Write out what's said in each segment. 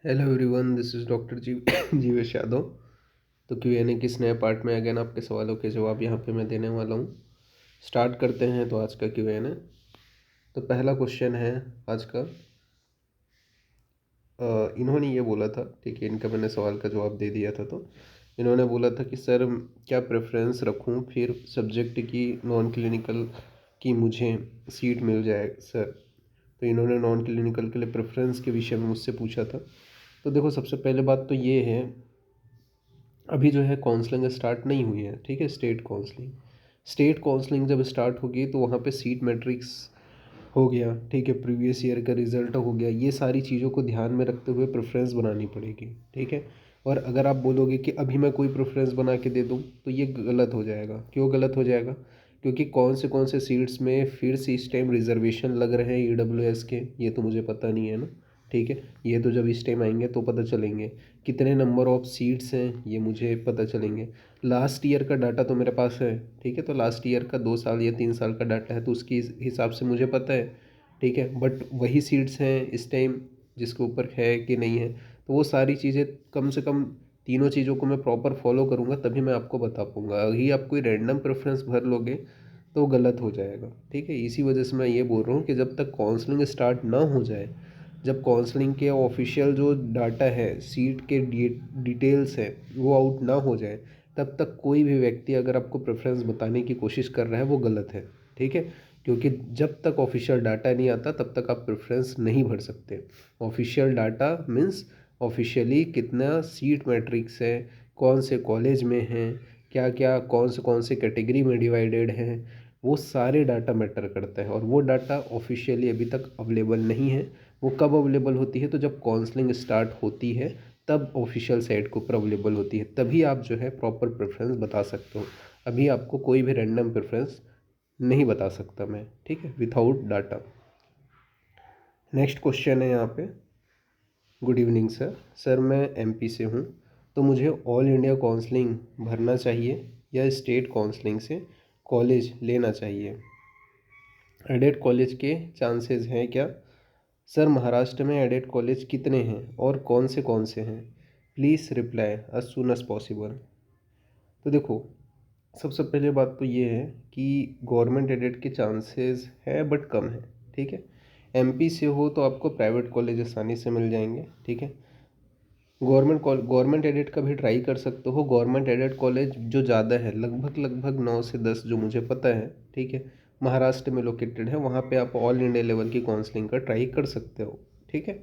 Hello everyone, this is doctor Jeevesh Yadav. तो Q and A की नए पार्ट में अगेन आपके सवालों के जवाब यहाँ पे मैं देने वाला हूँ। स्टार्ट करते हैं तो आज का क्यूएनए। तो पहला क्वेश्चन है आज का। इन्होंने ये बोला था, ठीक है, इनका मैंने सवाल का जवाब दे दिया था। तो इन्होंने बोला था कि सर क्या प्रेफरेंस रखूँ फिर सब्जेक्ट की नॉन क्लिनिकल की मुझे सीट मिल जाए सर। तो इन्होंने नॉन क्लिनिकल के लिए प्रेफरेंस के विषय में मुझसे पूछा था। तो देखो, सबसे पहले बात तो ये है, अभी जो है काउंसलिंग स्टार्ट नहीं हुई है, ठीक है। स्टेट काउंसलिंग जब स्टार्ट होगी तो वहाँ पे सीट मैट्रिक्स हो गया, ठीक है, प्रीवियस ईयर का रिजल्ट हो गया, ये सारी चीज़ों को ध्यान में रखते हुए प्रेफरेंस बनानी पड़ेगी, ठीक है। और अगर आप बोलोगे कि अभी मैं कोई प्रेफरेंस बना के दे दूँ तो ये गलत हो जाएगा। क्यों गलत हो जाएगा? क्योंकि कौन से सीट्स में फिर से इस टाइम रिजर्वेशन लग रहे हैं ईडब्ल्यूएस के, ये तो मुझे पता नहीं है ना, ठीक है। ये तो जब इस टाइम आएंगे तो पता चलेंगे। कितने नंबर ऑफ सीट्स हैं ये मुझे पता चलेंगे। लास्ट ईयर का डाटा तो मेरे पास है, ठीक है। तो लास्ट ईयर का 2 साल या 3 साल का डाटा है तो उसके हिसाब से मुझे पता है, ठीक है। बट वही सीट्स हैं इस टाइम जिसके ऊपर है कि नहीं है, तो वो सारी चीज़ें कम से कम तीनों चीज़ों को मैं प्रॉपर फॉलो करूँगा तभी मैं आपको बता पाऊँगा। अभी आप कोई रैंडम प्रेफरेंस भर लोगे तो गलत हो जाएगा, ठीक है। इसी वजह से मैं ये बोल रहा हूँ कि जब तक काउंसलिंग स्टार्ट ना हो जाए, जब काउंसलिंग के ऑफिशियल जो डाटा है, सीट के डिटेल्स है, वो आउट ना हो जाए, तब तक कोई भी व्यक्ति अगर आपको प्रेफरेंस बताने की कोशिश कर रहा है वो गलत है, ठीक है। क्योंकि जब तक ऑफिशियल डाटा नहीं आता तब तक आप प्रेफरेंस नहीं भर सकते। ऑफिशियल डाटा मीन्स ऑफिशियली कितना सीट मैट्रिक्स है, कौन से कॉलेज में हैं, क्या क्या कौन से कैटेगरी में डिवाइडेड हैं, वो सारे डाटा मैटर करता है। और वो डाटा ऑफिशियली अभी तक अवेलेबल नहीं है। वो कब अवेलेबल होती है? तो जब काउंसलिंग स्टार्ट होती है तब ऑफिशियल साइट के ऊपर अवेलेबल होती है, तभी आप जो है प्रॉपर प्रेफरेंस बता सकते हो। अभी आपको कोई भी रैंडम प्रेफरेंस नहीं बता सकता मैं, ठीक है, विथआउट डाटा। नेक्स्ट क्वेश्चन है यहाँ पे। Good evening sir. सर मैं एमपी से हूँ, तो मुझे ऑल इंडिया काउंसलिंग भरना चाहिए या स्टेट काउंसलिंग से कॉलेज लेना चाहिए? एडेड कॉलेज के चांसेस हैं क्या? सर महाराष्ट्र में एडेड कॉलेज कितने हैं और कौन से हैं? Please reply as soon as possible. तो देखो, सबसे पहले बात तो ये है कि गवर्नमेंट एडेड के चांसेस है बट कम है, ठीक है। एमपी से हो तो आपको प्राइवेट कॉलेज आसानी से मिल जाएंगे, ठीक है। गवर्नमेंट एडेड का भी ट्राई कर सकते हो। गवर्नमेंट एडेड कॉलेज जो ज़्यादा है, लगभग लगभग 9 से 10 जो मुझे पता है, ठीक है, महाराष्ट्र में लोकेटेड है। वहाँ पे आप ऑल इंडिया लेवल की काउंसलिंग का ट्राई कर सकते हो, ठीक है।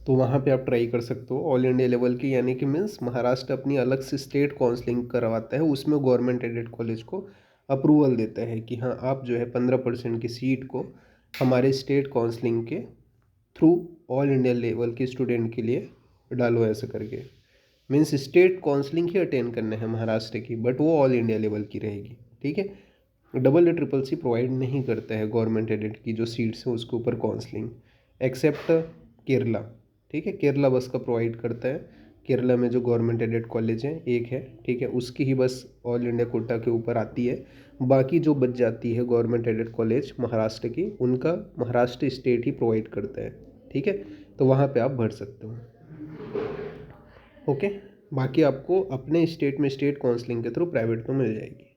तो वहाँ पे आप ट्राई कर सकते हो ऑल इंडिया लेवल की, यानी कि मीन्स महाराष्ट्र अपनी अलग से स्टेट काउंसलिंग करवाता है, उसमें गवर्नमेंट एडेड कॉलेज को अप्रूवल देता है कि हाँ आप जो है 15% की सीट को हमारे स्टेट काउंसलिंग के थ्रू ऑल इंडिया लेवल के स्टूडेंट के लिए डालो, ऐसे करके। मीन्स स्टेट काउंसलिंग ही अटेंड करना है महाराष्ट्र की, बट वो ऑल इंडिया लेवल की रहेगी, ठीक है। डबल या ट्रिपल सी प्रोवाइड नहीं करता है गवर्नमेंट एडेड की जो सीट्स हैं उसके ऊपर काउंसलिंग, एक्सेप्ट केरला, ठीक है। केरला बस का प्रोवाइड करता है। केरला में जो गवर्नमेंट एडेड कॉलेज है एक है, ठीक है, उसकी ही बस ऑल इंडिया कोटा के ऊपर आती है। बाकी जो बच जाती है गवर्नमेंट एडेड कॉलेज महाराष्ट्र की, उनका महाराष्ट्र स्टेट ही प्रोवाइड करता है, ठीक है। तो वहाँ पे आप भर सकते हो, ओके। बाकी आपको अपने स्टेट में स्टेट काउंसलिंग के थ्रू प्राइवेट तो मिल जाएगी।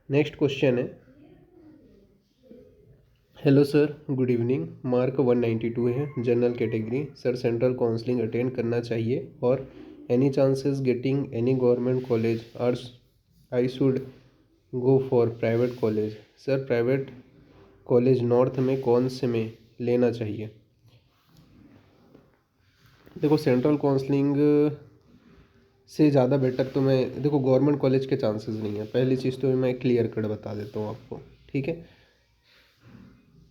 नेक्स्ट क्वेश्चन है। Hello sir, good evening. Mark 192 है, general category. Sir central counselling attend करना चाहिए और any chances getting any government college और I should go for private college? Sir private college north में कौन से में लेना चाहिए? देखो, सेंट्रल काउंसलिंग से ज़्यादा बेटर तो मैं, देखो गवर्नमेंट कॉलेज के चांसेस नहीं है, पहली चीज़ तो मैं क्लियर कट बता देता हूँ आपको, ठीक है।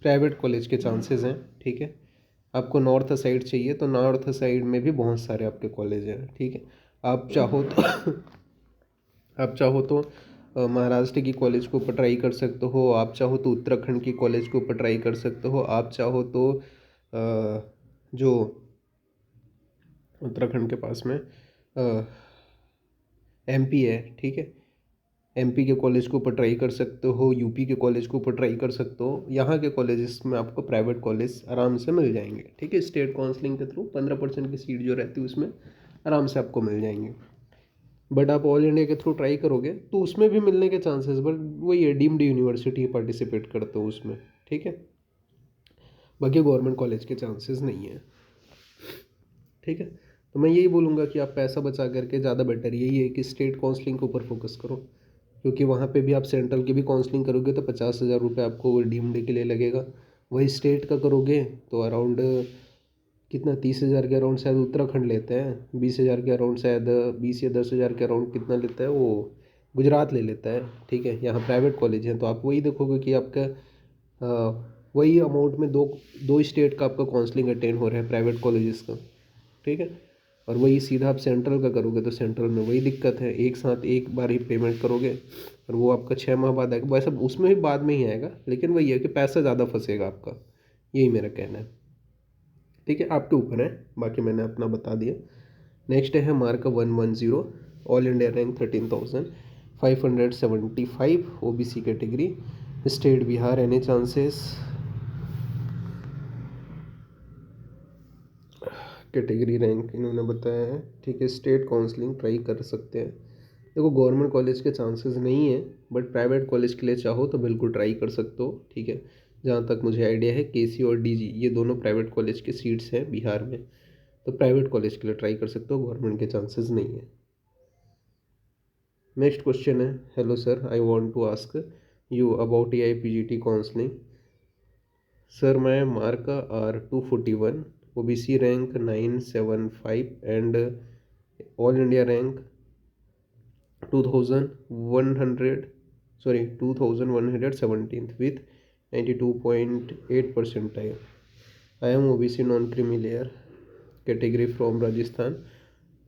प्राइवेट कॉलेज के चांसेस हैं, ठीक है। आपको नॉर्थ साइड चाहिए तो नॉर्थ साइड में भी बहुत सारे आपके कॉलेज हैं, ठीक है। आप चाहो तो आप चाहो तो महाराष्ट्र की कॉलेज के ऊपर ट्राई कर सकते हो, आप चाहो तो उत्तराखंड की कॉलेज के ऊपर ट्राई कर सकते हो, आप चाहो तो जो उत्तराखंड के पास में एमपी है, ठीक है, एमपी के कॉलेज के ऊपर ट्राई कर सकते हो, यूपी के कॉलेज के ऊपर ट्राई कर सकते हो। यहाँ के कॉलेजेस में आपको प्राइवेट कॉलेज आराम से मिल जाएंगे, ठीक है। स्टेट काउंसलिंग के थ्रू 15% की सीट जो रहती है उसमें आराम से आपको मिल जाएंगे। बट आप ऑल इंडिया के थ्रू ट्राई करोगे तो उसमें भी मिलने के चांसेस, बट वही है, डीम्ड यूनिवर्सिटी पार्टिसिपेट करते हो उसमें, ठीक है। बाकी गवर्नमेंट कॉलेज के चांसेस नहीं है, ठीक है। तो मैं यही बोलूँगा कि आप पैसा बचा करके ज़्यादा बेटर यही है कि स्टेट काउंसलिंग के ऊपर फोकस करो, क्योंकि वहाँ पे भी आप सेंट्रल की भी काउंसलिंग करोगे तो 50,000 रुपये आपको डीम्ड के लिए लगेगा। वही स्टेट का करोगे तो अराउंड कितना 30,000 के अराउंड शायद उत्तराखंड लेते हैं, 20,000 के अराउंड शायद 20 या 10,000 के अराउंड कितना लेता है वो गुजरात ले लेता है, ठीक है। यहाँ प्राइवेट कॉलेज है तो आप वही देखोगे कि आपका वही अमाउंट में दो दो स्टेट का आपका काउंसलिंग अटेंड हो रहा है प्राइवेट कॉलेजेस का, ठीक है। और वही सीधा आप सेंट्रल का करोगे तो सेंट्रल में वही दिक्कत है, एक साथ एक बार ही पेमेंट करोगे और वो आपका 6 माह बाद आएगा। वैसे उसमें भी बाद में ही आएगा, लेकिन वही है कि पैसा ज़्यादा फंसेगा आपका, यही मेरा कहना है, ठीक है। आपके ऊपर है, बाकी मैंने अपना बता दिया। नेक्स्ट है mark 110, all India rank 13,575, OBC category, state Bihar, any chances, category rank इन्होंने बताया है, ठीक है। स्टेट काउंसलिंग ट्राई कर सकते हैं। देखो गवर्नमेंट कॉलेज के चांसेस नहीं है, बट प्राइवेट कॉलेज के लिए चाहो तो बिल्कुल ट्राई कर सकते हो, ठीक है। जहाँ तक मुझे आइडिया है केसी और डीजी ये दोनों प्राइवेट कॉलेज के सीट्स हैं बिहार में, तो प्राइवेट कॉलेज के लिए ट्राई कर सकते हो, गवर्नमेंट के चांसेस नहीं है। नेक्स्ट क्वेश्चन है, hello sir, I want to ask you about AIPGT counselling. Sir मैं mark R241, OBC rank 975 and all India rank 2117 with 92.8 percentile. I am OBC non-creamy layer category from Rajasthan.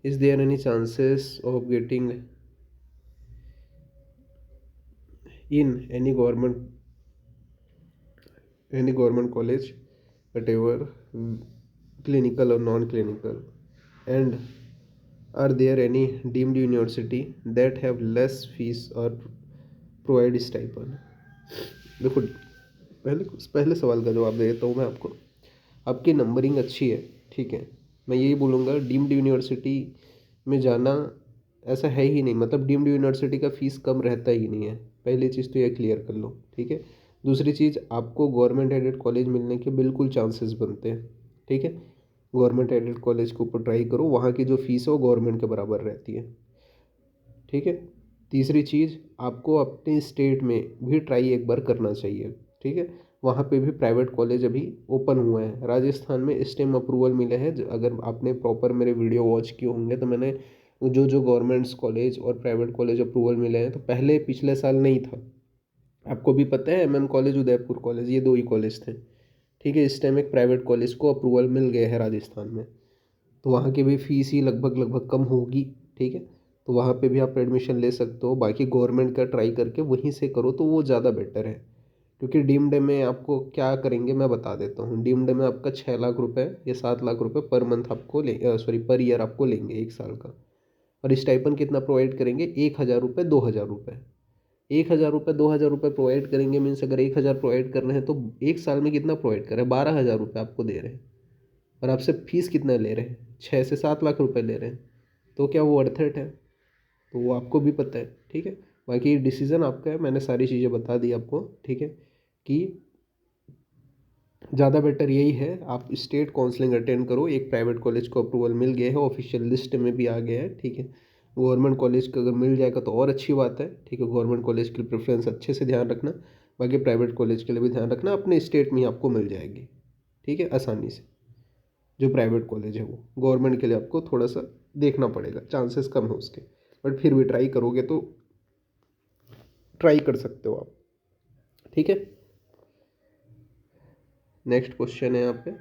Is there any chances of getting in any government college, whatever, clinical or non-clinical? And are there any deemed university that have less fees or provide stipend? देखो पहले पहले सवाल का जवाब दे देता हूँ मैं आपको। आपकी नंबरिंग अच्छी है, ठीक है। मैं यही बोलूँगा डीम्ड यूनिवर्सिटी में जाना ऐसा है ही नहीं, मतलब डीम्ड यूनिवर्सिटी का फ़ीस कम रहता ही नहीं है, पहली चीज़ तो ये क्लियर कर लो, ठीक है। दूसरी चीज़, आपको गवर्नमेंट एडेड कॉलेज मिलने के बिल्कुल चांसेस बनते हैं, ठीक है। गवर्नमेंट एडेड कॉलेज के ऊपर ट्राई करो, वहाँ की जो फीस है वो गवर्नमेंट के बराबर रहती है, ठीक है। तीसरी चीज़, आपको अपने स्टेट में भी ट्राई एक बार करना चाहिए, ठीक है। वहाँ पे भी प्राइवेट कॉलेज अभी ओपन हुआ है, राजस्थान में इस टाइम अप्रूवल मिले हैं। अगर आपने प्रॉपर मेरे वीडियो वॉच किए होंगे तो मैंने जो जो गवर्नमेंट्स कॉलेज और प्राइवेट कॉलेज अप्रूवल मिले हैं, तो पहले पिछले साल नहीं था। आपको भी पता है MM कॉलेज, उदयपुर कॉलेज, ये दो ही कॉलेज थे, ठीक है। इस टाइम एक प्राइवेट कॉलेज को अप्रूवल मिल गए हैं राजस्थान में, तो वहाँ की भी फीस ही लगभग लगभग कम होगी, ठीक है। तो वहाँ पे भी आप एडमिशन ले सकते हो। बाकी गवर्नमेंट का ट्राई करके वहीं से करो तो वो ज़्यादा बेटर है, क्योंकि डीम्ड में आपको क्या करेंगे मैं बता देता हूँ। डीम्ड में आपका 6 लाख रुपए या 7 लाख रुपए पर मंथ आपको सॉरी पर ईयर आपको लेंगे 1 साल का। और स्टाइपेंड कितना प्रोवाइड करेंगे, 1,000 रुपये, 2,000 रुपये। 1,000 रुपये, 2,000 रुपये प्रोवाइड करेंगे, मीन्स अगर 1,000 प्रोवाइड कर रहे हैं तो 1 साल में कितना प्रोवाइड कर रहे हैं, 12,000 रुपये आपको दे रहे हैं। और आपसे फीस कितना ले रहे हैं, 6 से 7 लाख रुपए ले रहे हैं। तो क्या वो वर्थ इट है? तो वो आपको भी पता है, ठीक है। बाकी डिसीज़न आपका है, मैंने सारी चीज़ें बता दी आपको, ठीक है। कि ज़्यादा बेटर यही है आप स्टेट काउंसलिंग अटेंड करो। एक प्राइवेट कॉलेज को अप्रूवल मिल गया है, ऑफिशियल लिस्ट में भी आ गया है, ठीक है। गवर्नमेंट कॉलेज का अगर मिल जाएगा तो और अच्छी बात है, ठीक है। गवर्नमेंट कॉलेज की प्रेफरेंस अच्छे से ध्यान रखना, बाकी प्राइवेट कॉलेज के लिए भी ध्यान रखना, अपने स्टेट में ही आपको मिल जाएगी, ठीक है, आसानी से। जो प्राइवेट कॉलेज है वो गवर्नमेंट के लिए आपको थोड़ा सा देखना पड़ेगा, चांसेस कम है उसके, बट फिर भी ट्राई करोगे तो ट्राई कर सकते हो आप, ठीक है। नेक्स्ट क्वेश्चन है यहाँ पे,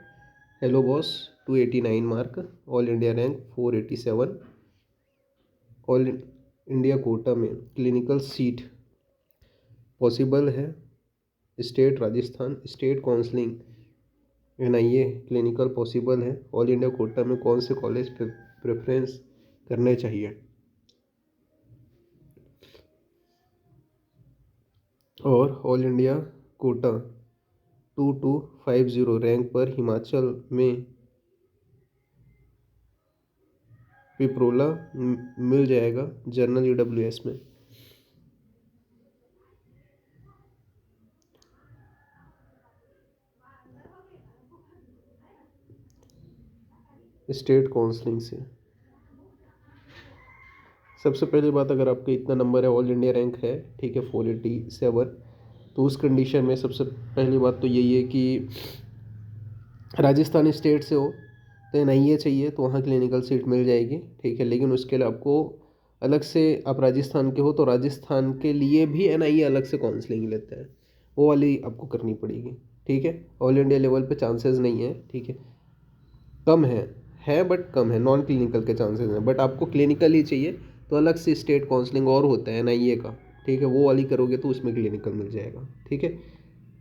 hello boss, 289 mark, all India rank 487, all India quota में क्लिनिकल सीट पॉसिबल है, state Rajasthan, state counselling NIA clinical possible है, ऑल इंडिया कोटा में कौन से कॉलेज प्रेफरेंस करने चाहिए? और ऑल इंडिया कोटा 2250 रैंक पर हिमाचल में पिपरोला मिल जाएगा जनरल ईडब्ल्यूएस में। स्टेट काउंसलिंग से सबसे पहली बात, अगर आपका इतना नंबर है, ऑल इंडिया रैंक है, ठीक है 487, तो उस कंडीशन में सबसे पहली बात तो यही है कि राजस्थान स्टेट से हो तो एनआईए चाहिए, तो वहाँ क्लिनिकल सीट मिल जाएगी, ठीक है। लेकिन उसके लिए आपको अलग से, आप राजस्थान के हो तो राजस्थान के लिए भी एनआईए अलग से काउंसलिंग लेता है, वो वाली आपको करनी पड़ेगी, ठीक है। ऑल इंडिया लेवल पे चांसेस नहीं है, ठीक है, कम है बट कम है, नॉन क्लिनिकल के चांसेस हैं, बट आपको क्लिनिकल ही चाहिए तो अलग से स्टेट काउंसलिंग और होता है एनआईए का, ठीक है, वो वाली करोगे तो उसमें क्लिनिकल मिल जाएगा, ठीक है,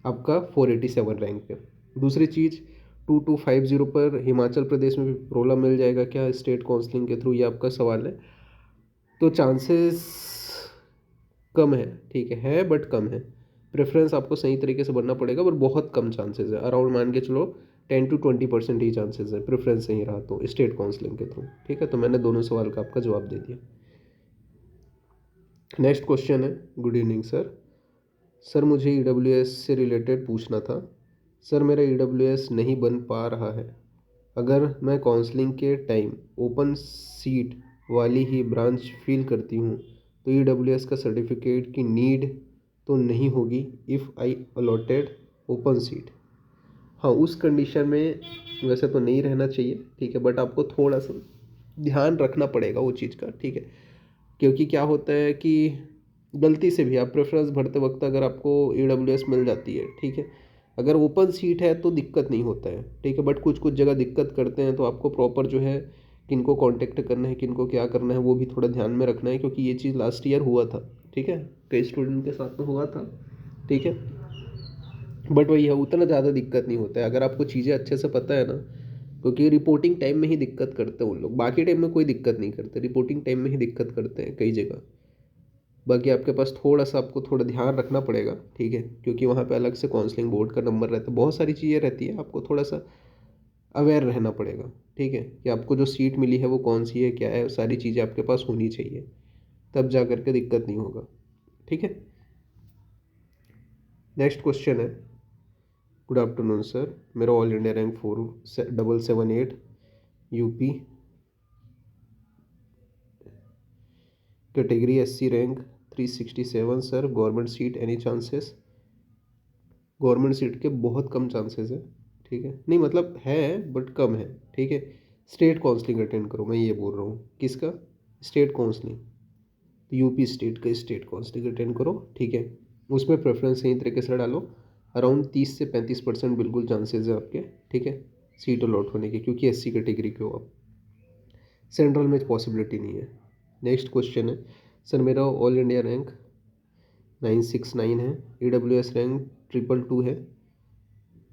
आपका 487 रैंक पे। दूसरी चीज़, 2250 पर हिमाचल प्रदेश में भी प्रोला मिल जाएगा क्या स्टेट काउंसलिंग के थ्रू, ये आपका सवाल है। तो चांसेस कम है, ठीक है बट कम है, प्रेफरेंस आपको सही तरीके से भरना पड़ेगा, पर बहुत कम चांसेस है, अराउंड मान के चलो 10 to 20% ही चांसेस है, प्रेफरेंस सही रहा तो स्टेट काउंसलिंग के थ्रू, ठीक है। तो मैंने दोनों सवाल का आपका जवाब दे दिया। नेक्स्ट क्वेश्चन है, गुड इवनिंग सर। सर मुझे ईडब्ल्यूएस से रिलेटेड पूछना था। सर मेरा ईडब्ल्यूएस नहीं बन पा रहा है, अगर मैं काउंसलिंग के टाइम ओपन सीट वाली ही ब्रांच फिल करती हूँ तो ईडब्ल्यूएस का सर्टिफिकेट की नीड तो नहीं होगी if I allotted open seat. हाँ, उस कंडीशन में वैसे तो नहीं रहना चाहिए, ठीक है, बट आपको थोड़ा सा ध्यान रखना पड़ेगा वो चीज़ का, ठीक है। क्योंकि क्या होता है कि गलती से भी आप प्रेफरेंस भरते वक्त अगर आपको ईडब्ल्यूएस मिल जाती है, ठीक है, अगर ओपन सीट है तो दिक्कत नहीं होता है, ठीक है, बट कुछ कुछ जगह दिक्कत करते हैं, तो आपको प्रॉपर जो है किनको कांटेक्ट करना है, किनको क्या करना है, वो भी थोड़ा ध्यान में रखना है, क्योंकि ये चीज़ लास्ट ईयर हुआ था, ठीक है, कई स्टूडेंट के साथ में हुआ था, ठीक है। बट वही है, उतना ज़्यादा दिक्कत नहीं होता है अगर आपको चीज़ें अच्छे से पता है ना, क्योंकि रिपोर्टिंग टाइम में ही दिक्कत करते हैं उन लोग, बाकी टाइम में कोई दिक्कत नहीं करते, रिपोर्टिंग टाइम में ही दिक्कत करते हैं कई जगह। बाकी आपके पास थोड़ा सा आपको थोड़ा ध्यान रखना पड़ेगा, ठीक है, क्योंकि वहाँ पे अलग से काउंसलिंग बोर्ड का नंबर रहता है, बहुत सारी चीज़ें रहती है, आपको थोड़ा सा अवेयर रहना पड़ेगा, ठीक है, कि आपको जो सीट मिली है वो कौन सी है, क्या है, सारी चीज़ें आपके पास होनी चाहिए, तब जा करके दिक्कत नहीं होगा, ठीक है। नेक्स्ट क्वेश्चन है, गुड आफ्टरनून सर, मेरा all India rank 4778, UP category SC rank 367 sir, government seat any chances. Government seat के बहुत कम चांसेस है, ठीक है, नहीं मतलब है बट कम है, ठीक है। स्टेट काउंसलिंग अटेंड करो, मैं ये बोल रहा हूँ, किसका, स्टेट काउंसलिंग, तो यूपी स्टेट का स्टेट काउंसलिंग अटेंड करो, ठीक है, उसमें प्रेफरेंस सही तरीके से डालो, अराउंड 30 से 35% बिल्कुल चांसेस है आपके, ठीक है, सीट अलॉट होने की, क्योंकि एससी कैटेगरी के हो आप, सेंट्रल में पॉसिबिलिटी नहीं है। नेक्स्ट क्वेश्चन है, सर मेरा ऑल इंडिया रैंक 969 है, ईडब्ल्यूएस रैंक 222 है,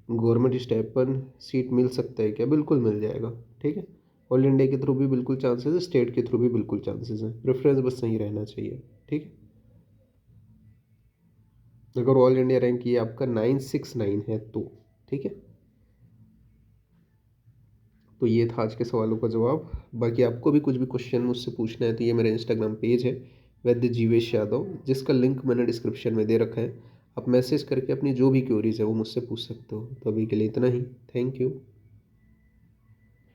गवर्नमेंट स्टाइपेंड सीट मिल सकता है क्या, बिल्कुल मिल जाएगा, ठीक है, ऑल इंडिया के थ्रू भी बिल्कुल चांसेस है, स्टेट के थ्रू भी बिल्कुल चांसेस हैं, प्रेफरेंस बस सही रहना चाहिए, ठीक है। अगर ऑल इंडिया रैंक ये आपका 969 है तो, ठीक है। तो ये था आज के सवालों का जवाब। बाकी आपको भी कुछ भी क्वेश्चन मुझसे पूछना है तो ये मेरा इंस्टाग्राम पेज है वैद्य जीवेश यादव, जिसका लिंक मैंने डिस्क्रिप्शन में दे रखा है, आप मैसेज करके अपनी जो भी क्वेरीज है वो मुझसे पूछ सकते हो। तो अभी के लिए इतना ही, थैंक यू।